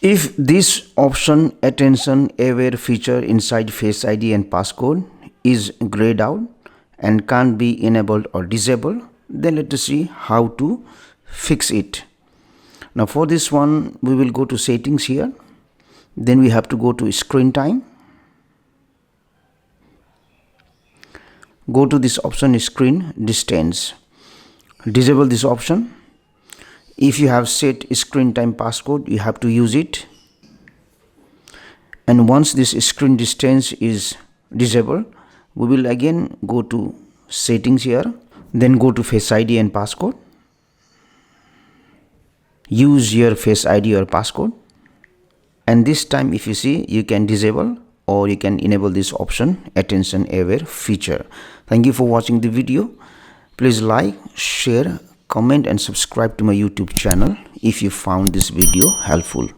If this option attention aware feature inside Face ID and passcode is grayed out and can't be enabled or disabled, then let us see how to fix it. Now for this one, we will go to settings here. Then we have to go to screen time. Go to this option screen distance. Disable this option. If you have set screen time passcode, you have to use it. And once this screen distance is disabled, we will again go to settings here. Then go to Face ID and passcode. Use your Face ID or passcode. And this time, if you see, you can disable or you can enable this option attention aware feature. Thank you for watching the video. Please like, share, comment and subscribe to my YouTube channel if you found this video helpful.